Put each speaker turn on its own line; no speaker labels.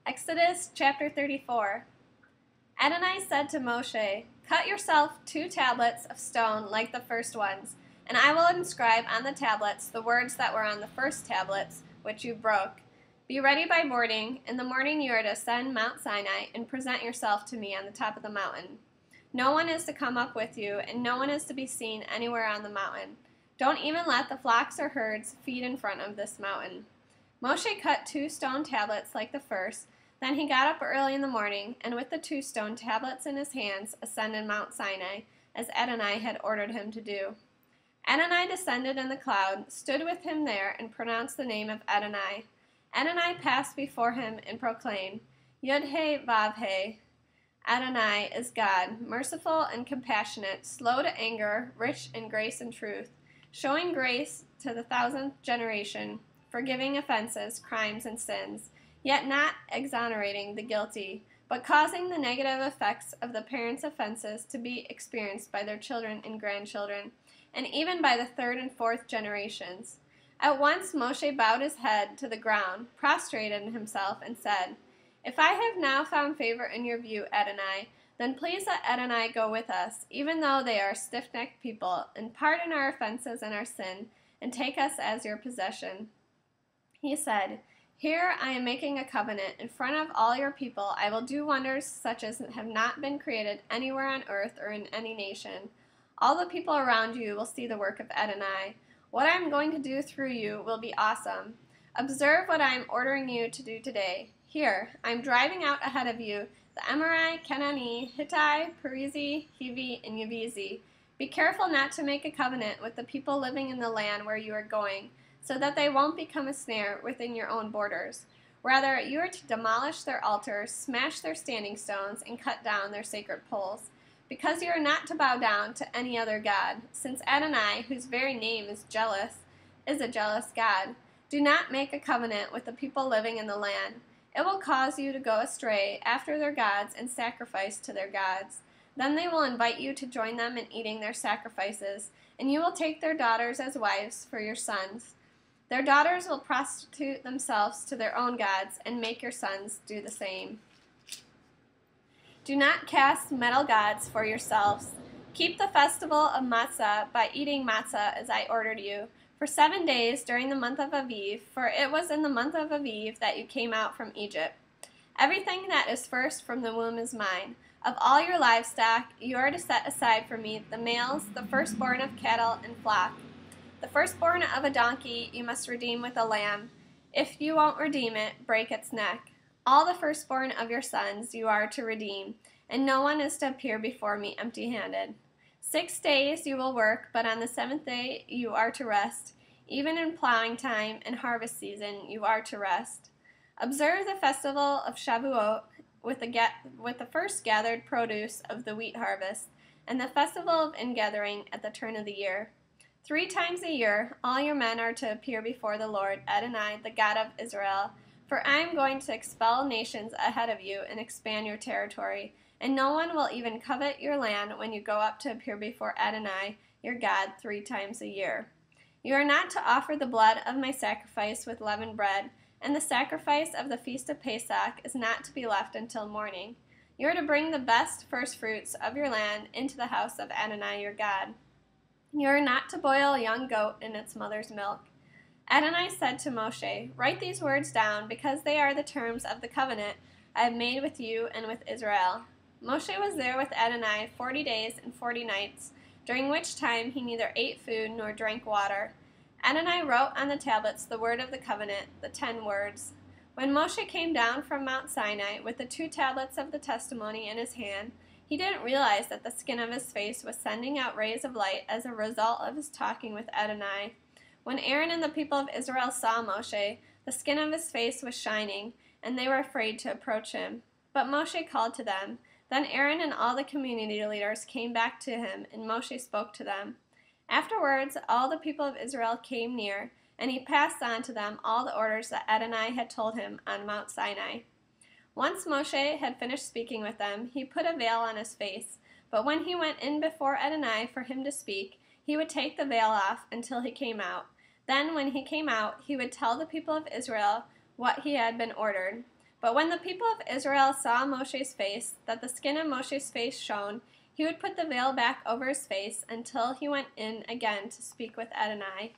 Exodus chapter 34. Adonai said to Moshe, "Cut yourself 2 tablets of stone like the first ones, and I will inscribe on the tablets the words that were on the first tablets, which you broke. Be ready by morning. In the morning you are to ascend Mount Sinai and present yourself to me on the top of the mountain. No one is to come up with you, and no one is to be seen anywhere on the mountain. Don't even let the flocks or herds feed in front of this mountain." Moshe cut 2 stone tablets like the first. Then he got up early in the morning, and with the 2 stone tablets in his hands ascended Mount Sinai, as Adonai had ordered him to do. Adonai descended in the cloud, stood with him there, and pronounced the name of Adonai. Adonai passed before him and proclaimed, Yod-Heh-Vav-Heh. Adonai is God, merciful and compassionate, slow to anger, rich in grace and truth, showing grace to the 1000th generation, forgiving offenses, crimes, and sins, yet not exonerating the guilty, but causing the negative effects of the parents' offenses to be experienced by their children and grandchildren, and even by the 3rd and 4th generations. At once Moshe bowed his head to the ground, prostrated himself, and said, "If I have now found favor in your view, Adonai, then please let Adonai go with us, even though they are a stiff-necked people, and pardon our offenses and our sin, and take us as your possession." He said, "Here I am making a covenant. In front of all your people I will do wonders such as have not been created anywhere on earth or in any nation. All the people around you will see the work of Adonai. What I am going to do through you will be awesome. Observe what I am ordering you to do today. Here, I am driving out ahead of you the Amorite, Canaanite, Hittite, Perizi, Hivi, and Yebusi. Be careful not to make a covenant with the people living in the land where you are going, so that they won't become a snare within your own borders. Rather, you are to demolish their altars, smash their standing stones, and cut down their sacred poles. Because you are not to bow down to any other god, since Adonai, whose very name is jealous, is a jealous God. Do not make a covenant with the people living in the land. It will cause you to go astray after their gods and sacrifice to their gods. Then they will invite you to join them in eating their sacrifices, and you will take their daughters as wives for your sons. Their daughters will prostitute themselves to their own gods, and make your sons do the same. Do not cast metal gods for yourselves. Keep the festival of matzah by eating matzah as I ordered you, for 7 days during the month of Aviv, for it was in the month of Aviv that you came out from Egypt. Everything that is first from the womb is mine. Of all your livestock you are to set aside for me the males, the firstborn of cattle and flock. The firstborn of a donkey you must redeem with a lamb. If you won't redeem it, break its neck. All the firstborn of your sons you are to redeem, and no one is to appear before me empty-handed. 6 days you will work, but on the 7th day you are to rest. Even in plowing time and harvest season you are to rest. Observe the festival of Shavuot with the first gathered produce of the wheat harvest, and the festival of ingathering at the turn of the year. 3 times a year all your men are to appear before the Lord, Adonai, the God of Israel. For I am going to expel nations ahead of you and expand your territory, and no one will even covet your land when you go up to appear before Adonai, your God, 3 times a year. You are not to offer the blood of my sacrifice with leavened bread, and the sacrifice of the feast of Pesach is not to be left until morning. You are to bring the best firstfruits of your land into the house of Adonai, your God. You are not to boil a young goat in its mother's milk. Adonai said to Moshe, "Write these words down, because they are the terms of the covenant I have made with you and with Israel." Moshe was there with Adonai 40 days and 40 nights, during which time he neither ate food nor drank water. Adonai wrote on the tablets the word of the covenant, the 10 words. When Moshe came down from Mount Sinai with the 2 tablets of the testimony in his hand, he didn't realize that the skin of his face was sending out rays of light as a result of his talking with Adonai. When Aaron and the people of Israel saw Moshe, the skin of his face was shining, and they were afraid to approach him. But Moshe called to them. Then Aaron and all the community leaders came back to him, and Moshe spoke to them. Afterwards, all the people of Israel came near, and he passed on to them all the orders that Adonai had told him on Mount Sinai. Once Moshe had finished speaking with them, he put a veil on his face, but when he went in before Adonai for him to speak, he would take the veil off until he came out. Then, when he came out, he would tell the people of Israel what he had been ordered. But when the people of Israel saw Moshe's face, that the skin of Moshe's face shone, he would put the veil back over his face until he went in again to speak with Adonai.